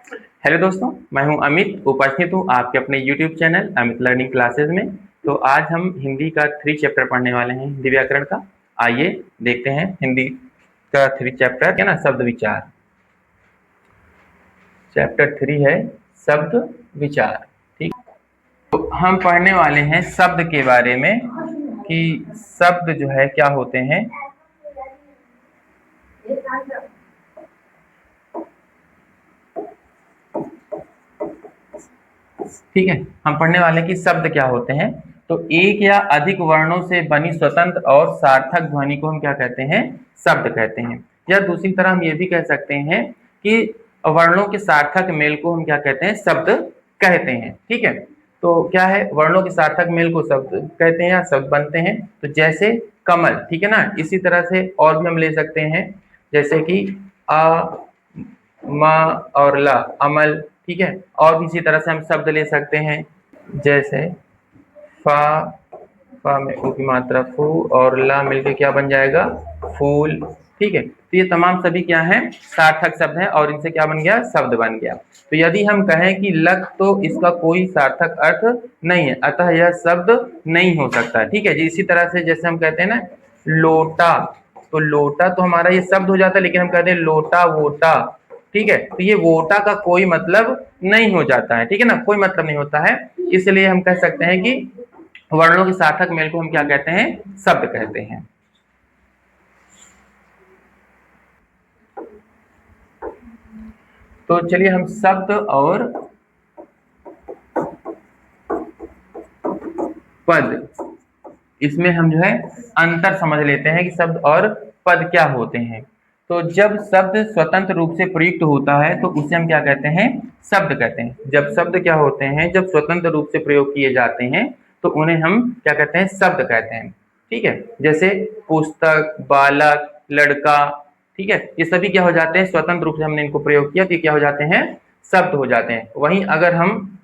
Hello दोस्तों, मैं हूं अमित, उपस्थित हूं आपके अपने YouTube channel Amit learning classes में। तो आज हम हिंदी का 3 चैप्टर पढ़ने वाले हैं, हिंदी व्याकरण का। आइए देखते हैं हिंदी का 3 चैप्टर क्या ना, शब्द विचार। चैप्टर 3 है शब्द विचार। ठीक, तो हम पढ़ने वाले हैं शब्द के बारे में कि शब्द जो है क्या होते हैं। ठीक है, हम पढ़ने वाले हैं कि शब्द क्या होते हैं। तो एक या अधिक वर्णों से बनी स्वतंत्र और सार्थक ध्वनि को हम क्या कहते हैं? शब्द कहते हैं। या दूसरी तरह हम ये भी कह सकते हैं कि वर्णों के सार्थक मेल को हम क्या कहते हैं? शब्द कहते हैं। ठीक है, तो क्या है, वर्णों के सार्थक मेल को शब्द कहते हैं या शब्द बनते हैं। तो जैसे कमल, ठीक है ना, इसी तरह से और भी हम ले सकते हैं, जैसे कि अ, म और ल, अमल। ठीक है, और भी इसी तरह से हम शब्द ले सकते हैं, जैसे फा, फा में ऊ की मात्रा फू और ला मिलके क्या बन जाएगा? फूल। ठीक है, तो ये तमाम सभी क्या हैं? सार्थक शब्द हैं और इनसे क्या बन गया? शब्द बन गया। तो यदि हम कहें कि लक, तो इसका कोई सार्थक अर्थ नहीं है, अतः यह शब्द नहीं हो सकता। ठीक है जी, इसी तरह से जैसे हम कहते हैं ना लोटा, तो लोटा तो हमारा ये शब्द हो जाता है, लेकिन हम कहते हैं लोटा वोटा। ठीक है, तो ये वोटा का कोई मतलब नहीं हो जाता है। ठीक है ना, कोई मतलब नहीं होता है। इसलिए हम कह सकते हैं कि वर्णों के सार्थक मेल को हम क्या कहते हैं? शब्द कहते हैं। तो चलिए हम शब्द और पद, इसमें हम जो है अंतर समझ लेते हैं कि शब्द और पद क्या होते हैं। तो जब शब्द स्वतंत्र रूप से प्रयुक्त होता है तो उसे हम क्या कहते हैं? शब्द कहते हैं। जब शब्द क्या होते हैं? जब स्वतंत्र रूप से प्रयोग किए जाते हैं तो उन्हें हम क्या कहते हैं? शब्द कहते हैं। ठीक है, जैसे पुस्तक, बालक, लड़का। ठीक है, ये सभी क्या हो जाते हैं? स्वतंत्र रूप से हमने इनको प्रयोग किया तो ये क्या हो जाते हैं? शब्द हो जाते हैं। वहीं अगर हम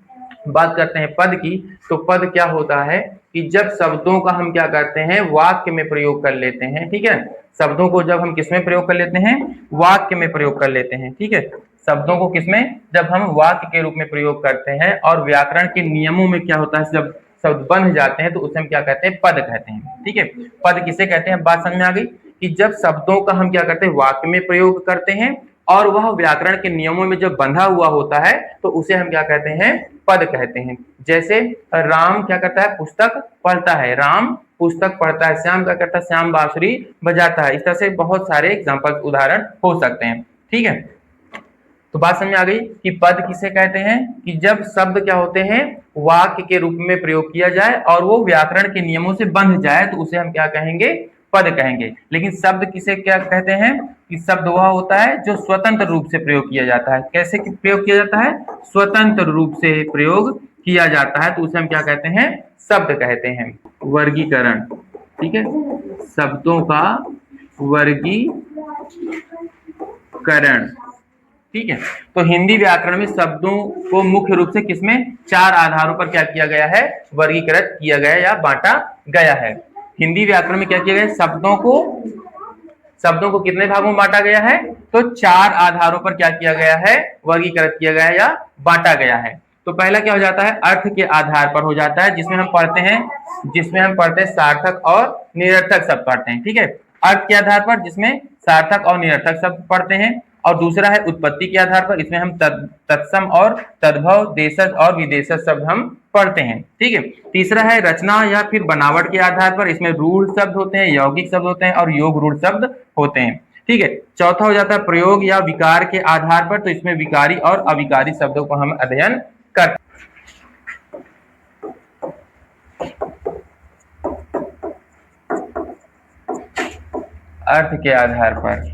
बात करते हैं पद की, तो पद क्या होता है कि जब शब्दों का हम क्या करते हैं? वाक्य में प्रयोग कर लेते हैं। ठीक है, शब्दों को जब हम किसमें प्रयोग कर लेते हैं? वाक्य में प्रयोग कर लेते हैं। ठीक है, शब्दों को किसमें? जब हम वाक्य के रूप में प्रयोग करते हैं और व्याकरण के नियमों में क्या होता है, जब शब्द बन जाते हैं तो उसे हम क्या कहते हैं? पद कहते हैं। ठीक है, पद किसे कहते हैं? बात समझ में आ गई कि जब शब्दों का हम क्या करते हैं? वाक्य में प्रयोग करते हैं और वह व्याकरण के नियमों में जब बंधा हुआ होता है तो उसे हम क्या कहते हैं? पद कहते हैं। जैसे राम क्या करता है? पुस्तक पढ़ता है, राम पुस्तक पढ़ता है। श्याम क्या करता है? श्याम बांसुरी बजाता है। इस तरह से बहुत सारे एग्जाम्पल, उदाहरण हो सकते हैं। ठीक है, तो बात समझ में आ गई कि पद किसे कहते हैं? कि जब शब्द क्या होते हैं? वाक्य के रूप में प्रयोग किया जाए और वो व्याकरण के नियमों से बंध जाए तो उसे हम क्या कहेंगे? पद कहेंगे। लेकिन शब्द किसे क्या कहते हैं? कि शब्द वह होता है जो स्वतंत्र रूप से प्रयोग किया जाता है। कैसे प्रयोग किया जाता है? स्वतंत्र रूप से प्रयोग किया जाता है तो उसे हम क्या कहते हैं? शब्द कहते हैं। वर्गीकरण, ठीक है, शब्दों का वर्गीकरण। ठीक है, तो हिंदी व्याकरण में शब्दों को मुख्य रूप से किसमें? 4 आधारों पर क्या किया गया है? वर्गीकृत किया गया या बांटा गया है। हिंदी व्याकरण में क्या किया गया है? शब्दों को कितने भागों में बांटा गया है? तो 4 आधारों पर क्या किया गया है? वर्गीकृत किया गया है या बांटा गया है। तो पहला क्या हो जाता है? अर्थ के आधार पर हो जाता है, जिसमें हम पढ़ते हैं सार्थक और निरर्थक शब्द पढ़ते हैं। ठीक है, अर्थ के आधार पर जिसमें सार्थक और निरर्थक शब्द पढ़ते हैं। और दूसरा है उत्पत्ति के आधार पर, इसमें हम तत्सम और तद्भव, देशज और विदेशज शब्द हम पढ़ते हैं। ठीक है, तीसरा है रचना या फिर बनावट के आधार पर, इसमें रूढ़ शब्द होते हैं, यौगिक शब्द होते हैं और योग रूढ़ शब्द होते हैं। ठीक है, चौथा हो जाता है प्रयोग या विकार के आधार पर, तो इसमें विकारी और अविकारी शब्दों को हम अध्ययन करते हैं। अर्थ के आधार पर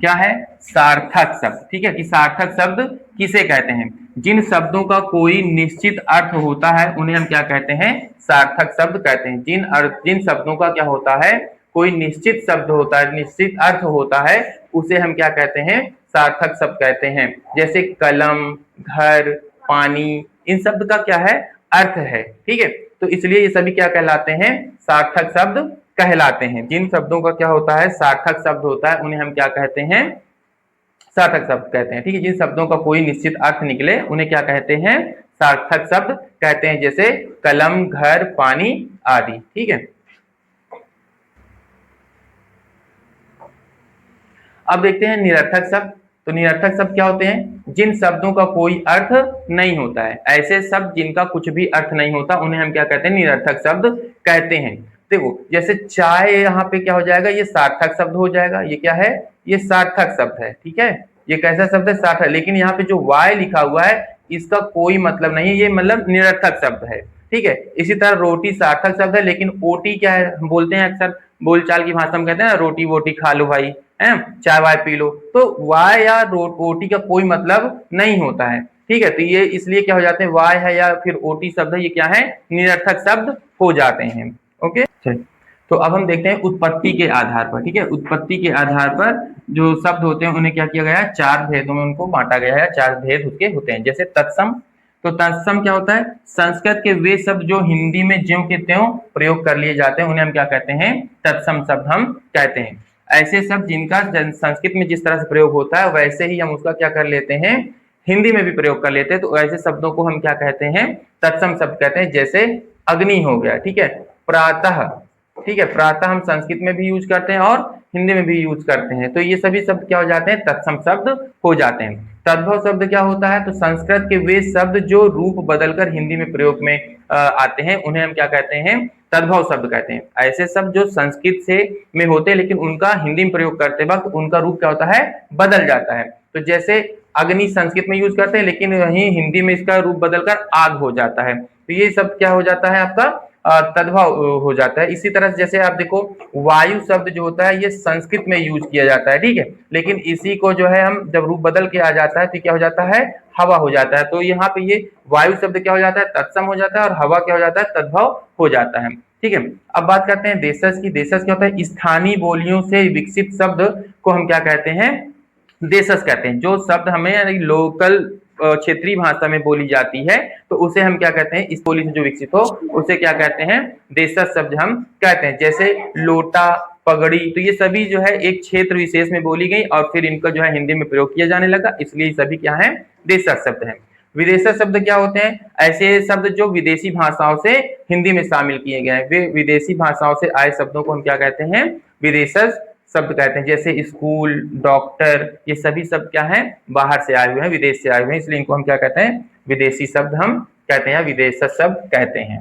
क्या है? सार्थक शब्द। ठीक है, कि सार्थक शब्द किसे कहते हैं? जिन शब्दों का कोई निश्चित अर्थ होता है उन्हें हम क्या कहते हैं? सार्थक शब्द कहते हैं। जिन शब्दों का क्या होता है? कोई निश्चित शब्द होता है, निश्चित अर्थ होता है, उसे हम क्या कहते हैं? सार्थक शब्द कहते हैं। जैसे कलम, घर, पानी, इन शब्द का क्या है? अर्थ है। ठीक है, तो इसलिए ये सभी क्या कहलाते हैं? सार्थक शब्द कहलाते हैं। जिन शब्दों का क्या होता है? सार्थक शब्द होता है, उन्हें हम क्या कहते हैं? सार्थक शब्द कहते हैं। ठीक है, जिन शब्दों का कोई निश्चित अर्थ निकले उन्हें क्या कहते हैं, सार्थक शब्द कहते हैं, जैसे कलम, घर, पानी आदि। ठीक है, अब देखते हैं निरर्थक शब्द। तो निरर्थक शब्द क्या होते हैं, जिन शब्दों का कोई अर्थ नहीं होता है, ऐसे शब्द जिनका कुछ भी अर्थ नहीं होता उन्हें हम क्या कहते हैं, निरर्थक शब्द कहते हैं। देखो जैसे चाय, यहाँ पे क्या हो जाएगा, ये सार्थक शब्द हो जाएगा। ये क्या है, ये सार्थक शब्द है। ठीक है, ये कैसा शब्द है, सार्थक। लेकिन यहाँ पे जो वाय लिखा हुआ है इसका कोई मतलब नहीं है, ये मतलब निरर्थक शब्द है। ठीक है, इसी तरह रोटी सार्थक शब्द है, लेकिन ओटी क्या है, हम बोलते हैं अक्सर बोलचाल की भाषा में कहते हैं ना, रोटी वोटी खा लो भाई, है चाय वाय पी लो। तो वाय या ओटी का कोई मतलब नहीं होता है। ठीक है, तो ये इसलिए क्या हो जाते हैं, वाय है या फिर ओटी शब्द है, ये क्या है, निरर्थक शब्द हो जाते हैं। ओके, तो अब हम देखते हैं उत्पत्ति के आधार पर। ठीक है, उत्पत्ति के आधार पर जो शब्द होते हैं उन्हें क्या किया गया है, चार भेदों में उनको बांटा गया है, चार भेद उसके होते हैं। जैसे तत्सम, तो तत्सम क्या होता है, संस्कृत के वे शब्द जो हिंदी में ज्यों के त्यों प्रयोग कर लिए जाते हैं उन्हें हम क्या कहते हैं, तत्सम शब्द हम कहते हैं। ऐसे शब्द जिनका संस्कृत में जिस तरह से प्रयोग होता है वैसे ही हम उसका क्या कर लेते हैं, हिंदी में भी प्रयोग कर लेते हैं। तो ऐसे शब्दों को हम क्या कहते हैं, तत्सम शब्द कहते हैं। जैसे अग्नि हो गया, ठीक है, प्रातः, ठीक है, प्रातः हम संस्कृत में भी यूज करते हैं और हिंदी में भी यूज करते हैं। तो ये सभी शब्द क्या हो जाते हैं, तत्सम शब्द हो जाते हैं। तद्भव शब्द क्या होता है, तो संस्कृत के वे शब्द जो रूप बदलकर हिंदी में प्रयोग में आते हैं उन्हें हम क्या कहते हैं, तद्भव शब्द कहते हैं। ऐसे शब्द जो संस्कृत से में होते हैं लेकिन उनका हिंदी में प्रयोग करते वक्त उनका रूप क्या होता है, बदल जाता है। तो जैसे अग्नि संस्कृत में यूज करते हैं लेकिन वहीं हिंदी में इसका रूप बदलकर आग हो जाता है। तो ये सब क्या हो जाता है, आपका तद्भव हो जाता है। इसी तरह जैसे आप देखो वायु शब्द जो होता है ये संस्कृत में यूज किया जाता है, ठीक है, लेकिन इसी को जो है हम जब रूप बदल के आ जाता है तो क्या हो जाता है, हवा हो जाता है। तो यहाँ पे ये वायु शब्द क्या हो जाता है, तत्सम हो जाता है, और हवा क्या हो जाता है, तद्भव हो जाता है। ठीक है, अब बात करते हैं देशज की। देशज क्या होता है, स्थानीय बोलियों से विकसित शब्द को हम क्या कहते हैं, देशज कहते हैं। जो शब्द हमें लोकल क्षेत्रीय भाषा में बोली जाती है तो उसे हम क्या कहते हैं, इस बोली से जो विकसित हो उसे क्या कहते हैं, देशज शब्द हम कहते हैं। जैसे लोटा, पगड़ी, तो ये सभी जो है एक क्षेत्र विशेष में बोली गई और फिर इनका जो है हिंदी में प्रयोग किया जाने लगा, इसलिए सभी क्या है, देशज शब्द है। विदेशज शब्द क्या होते हैं, ऐसे शब्द जो विदेशी भाषाओं से हिंदी में शामिल किए गए हैं। वे विदेशी भाषाओं से आए शब्दों को हम क्या कहते हैं, विदेशज शब्द कहते हैं। जैसे स्कूल, डॉक्टर, ये सभी शब्द क्या है, बाहर से आए हुए हैं, विदेश से आए हुए हैं, इसलिए इनको हम क्या कहते हैं, विदेशी शब्द हम कहते हैं, विदेशज शब्द कहते हैं।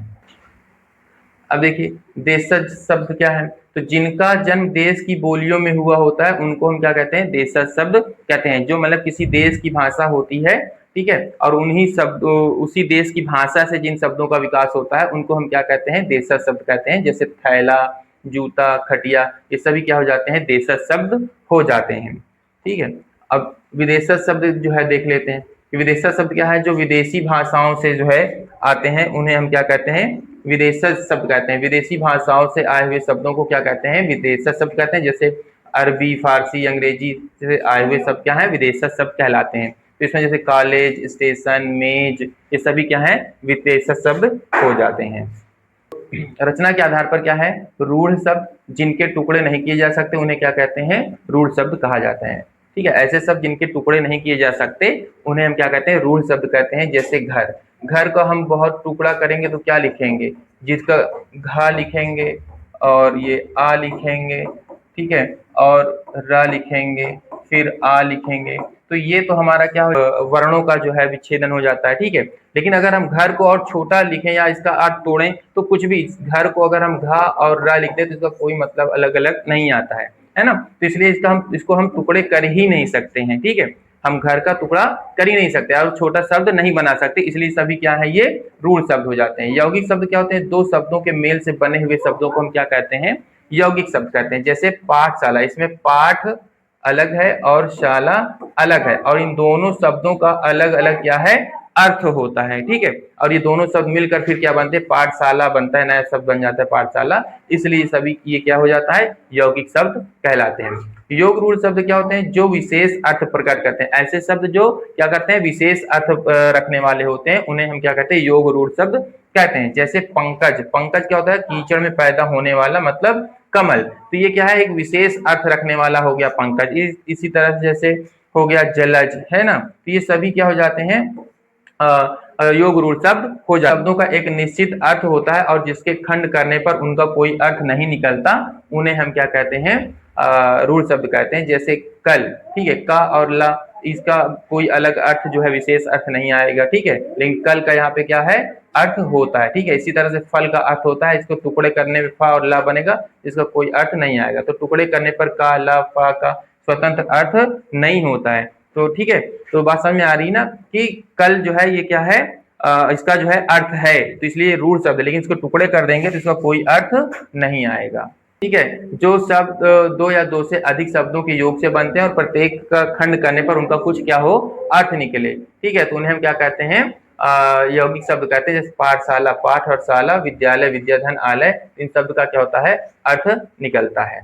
अब देखिए देशज शब्द क्या है, तो जिनका जन्म देश की बोलियों में हुआ होता है उनको हम क्या कहते हैं, देशज शब्द कहते हैं। जो मतलब किसी देश की भाषा होती है, ठीक है, और उन्हीं शब्द उसी देश की भाषा से जिन शब्दों का विकास होता है उनको हम क्या कहते हैं, देशज शब्द कहते हैं। जैसे थैला, जूता, खटिया, ये सभी क्या हो जाते हैं, देशज शब्द हो जाते हैं। ठीक है, अब विदेशज शब्द जो है देख लेते हैं कि विदेशज शब्द क्या है, जो विदेशी भाषाओं से जो है आते हैं उन्हें हम क्या कहते हैं, विदेशज शब्द कहते हैं। विदेशी भाषाओं से आए हुए शब्दों को क्या कहते हैं, विदेशज शब्द कहते हैं। जैसे अरबी, फारसी, अंग्रेजी से आए हुए शब्द क्या है, विदेशज शब्द कहलाते हैं। तो इसमें जैसे कॉलेज, स्टेशन, मेज, ये सभी क्या है, विदेशज शब्द हो जाते हैं। रचना के आधार पर क्या है, रूढ़ शब्द जिनके टुकड़े नहीं किए जा सकते उन्हें क्या कहते हैं, रूढ़ शब्द कहा जाता है। ठीक है, ऐसे शब्द जिनके टुकड़े नहीं किए जा सकते उन्हें हम क्या कहते हैं, रूढ़ शब्द कहते हैं। जैसे घर, घर को हम बहुत टुकड़ा करेंगे तो क्या लिखेंगे, जिसका घा लिखेंगे और ये आ लिखेंगे, ठीक है, और र लिखेंगे, फिर आ लिखेंगे, तो ये तो हमारा क्या वर्णों का जो है विच्छेदन हो जाता है। ठीक है, लेकिन अगर हम घर को और छोटा लिखें या इसका अर्थ तोड़ें तो कुछ भी, घर को अगर हम घा और रा लिखते हैं तो इसका कोई मतलब अलग अलग नहीं आता है ना। तो इसलिए इसको हम टुकड़े कर ही नहीं सकते हैं। ठीक है, हम घर का टुकड़ा कर ही नहीं सकते और छोटा शब्द नहीं बना सकते, इसलिए सभी क्या है, ये रूढ़ शब्द हो जाते हैं। यौगिक शब्द क्या होते हैं, दो शब्दों के मेल से बने हुए शब्दों को हम क्या कहते हैं, यौगिक शब्द कहते हैं। जैसे पाठशाला, इसमें पाठ अलग है और शाला अलग है और इन दोनों शब्दों का अलग अलग क्या है, अर्थ होता है। ठीक है, और ये दोनों शब्द मिलकर फिर क्या बनते हैं, पाठशाला बनता है, नया शब्द बन जाता है पाठशाला, इसलिए सभी ये क्या हो जाता है, यौगिक शब्द कहलाते हैं। योग रूढ़ शब्द क्या होते हैं, जो विशेष अर्थ प्रकट करते हैं। ऐसे शब्द जो क्या करते हैं, विशेष अर्थ रखने वाले होते हैं उन्हें हम क्या कहते हैं, योग रूढ़ शब्द कहते हैं। जैसे पंकज, पंकज क्या होता है, कीचड़ में पैदा होने वाला, मतलब कमल, तो ये क्या है, एक विशेष अर्थ रखने वाला हो गया पंकज। इसी तरह से जैसे हो गया जलज, है ना। तो ये सभी क्या हो जाते हैं, योग रूढ़ शब्द हो जाते। शब्दों का एक निश्चित अर्थ होता है और जिसके खंड करने पर उनका कोई अर्थ नहीं निकलता, उन्हें हम क्या कहते हैं, रूढ़ शब्द कहते हैं। जैसे कल, ठीक है, का और ला, इसका कोई अलग अर्थ जो है विशेष अर्थ नहीं आएगा, ठीक है, लेकिन कल का यहाँ पे क्या है, अर्थ होता है, ठीक है। इसी तरह से फल का अर्थ होता है, इसको टुकड़े करने में फा और ला बनेगा, इसका कोई अर्थ नहीं आएगा। तो टुकड़े करने पर का, ला, फा का स्वतंत्र अर्थ नहीं होता है। तो ठीक है, तो बात समझ में आ रही ना कि कल जो है ये क्या है, इसका जो है अर्थ है, तो इसलिए रूढ़ शब्द, लेकिन इसको टुकड़े कर देंगे तो इसका कोई अर्थ नहीं आएगा, ठीक है। जो शब्द दो या दो से अधिक शब्दों के योग से बनते हैं और प्रत्येक का खंड करने पर उनका कुछ क्या हो, अर्थ निकले, ठीक है, तो उन्हें हम क्या कहते हैं, यौगिक शब्द कहते हैं। जैसे पाठशाला, पाठ और शाला, विद्यालय, विद्याधन, आलय, इन शब्द का क्या होता है, अर्थ निकलता है।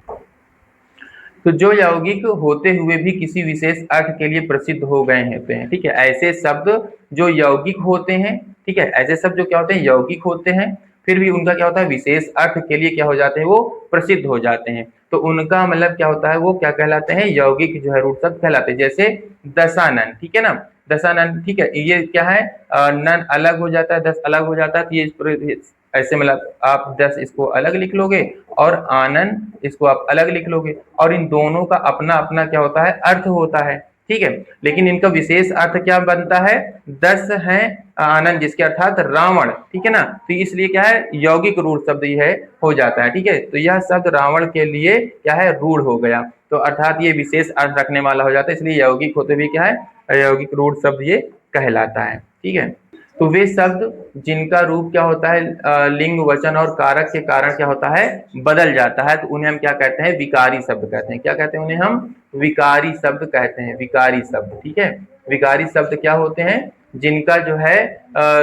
तो जो यौगिक होते हुए भी किसी विशेष अर्थ के लिए प्रसिद्ध हो गए होते हैं, ठीक है, ऐसे शब्द जो यौगिक होते हैं, ठीक है, ऐसे शब्द जो क्या होते हैं, यौगिक होते हैं, फिर भी उनका क्या होता है, विशेष अर्थ के लिए क्या हो जाते हैं, वो प्रसिद्ध हो जाते हैं। तो उनका मतलब क्या होता है, वो क्या कहलाते हैं, यौगिक जो है रूढ़ शब्द कहलाते हैं। जैसे दशानन, ठीक है ना, दशानन, ठीक है, ये क्या है, नन अलग हो जाता है, दस अलग हो जाता है, तो ये ऐसे मतलब आप 10 इसको अलग लिख लोगे और आनंद इसको आप अलग लिख लोगे, और इन दोनों का अपना अपना क्या होता है, अर्थ होता है, ठीक है। लेकिन इनका विशेष अर्थ क्या बनता है, 10 है आनंद, जिसके अर्थात रावण, ठीक है ना, तो इसलिए क्या है, यौगिक रूढ़ शब्द ये है हो जाता है, ठीक है। तो यह शब्द रावण के लिए क्या है, रूढ़ हो गया, तो अर्थात ये विशेष अर्थ रखने वाला हो जाता है, इसलिए यौगिक होते हुए क्या है, यौगिक रूढ़ शब्द ये कहलाता है, ठीक है। तो वे शब्द जिनका रूप क्या होता है, लिंग, वचन और कारक के कारण क्या होता है, बदल जाता है, तो उन्हें हम क्या कहते हैं, विकारी शब्द कहते हैं। क्या कहते हैं उन्हें हम, विकारी शब्द कहते हैं, विकारी शब्द, ठीक है। विकारी शब्द क्या होते हैं, जिनका जो है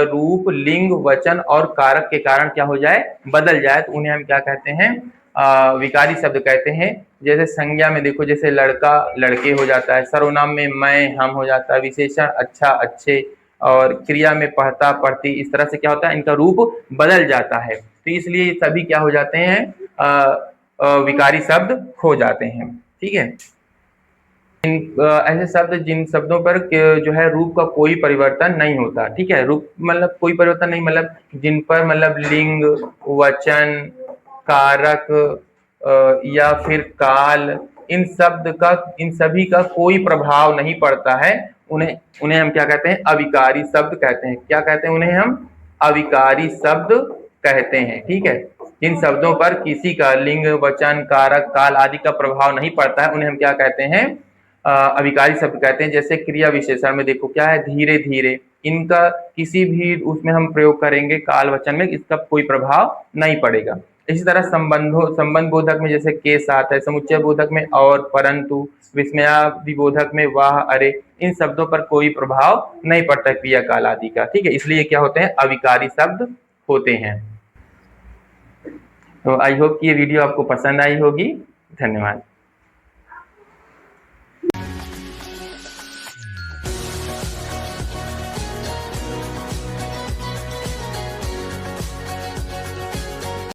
रूप, लिंग, वचन और कारक के कारण क्या हो जाए, बदल जाए, तो उन्हें हम क्या कहते हैं, विकारी शब्द कहते हैं। जैसे संज्ञा में देखो, जैसे लड़का लड़के हो जाता है, सर्वनाम में मैं हम हो जाता है, विशेषण अच्छा अच्छे, और क्रिया में पढ़ता पढ़ती, इस तरह से क्या होता है, इनका रूप बदल जाता है, तो इसलिए सभी क्या हो जाते हैं, विकारी शब्द हो जाते हैं, ठीक है। ऐसे शब्द जिन शब्दों पर जो है रूप का कोई परिवर्तन नहीं होता, ठीक है, रूप मतलब कोई परिवर्तन नहीं, मतलब जिन पर मतलब लिंग, वचन, कारक या फिर काल, इन सभी का कोई प्रभाव नहीं पड़ता है, उन्हें उन्हें हम क्या कहते हैं, अविकारी शब्द कहते हैं। क्या कहते हैं उन्हें हम, अविकारी शब्द कहते हैं, ठीक है। जिन शब्दों पर किसी का लिंग, वचन, कारक, काल आदि का प्रभाव नहीं पड़ता है, उन्हें हम क्या कहते हैं, अविकारी शब्द कहते हैं। जैसे क्रिया विशेषण में देखो क्या है, धीरे धीरे, इनका किसी भी उसमें हम प्रयोग करेंगे काल वचन में, इसका कोई प्रभाव नहीं पड़ेगा। इसी तरह संबंध बोधक में जैसे के साथ है, समुच्चय बोधक में और, परंतु, विस्मयादि बोधक में वाह, अरे, इन शब्दों पर कोई प्रभाव नहीं पड़ता क्रिया काल आदि का, ठीक है, इसलिए क्या होते हैं, अविकारी शब्द होते हैं। तो आई होप कि ये वीडियो आपको पसंद आई होगी। धन्यवाद।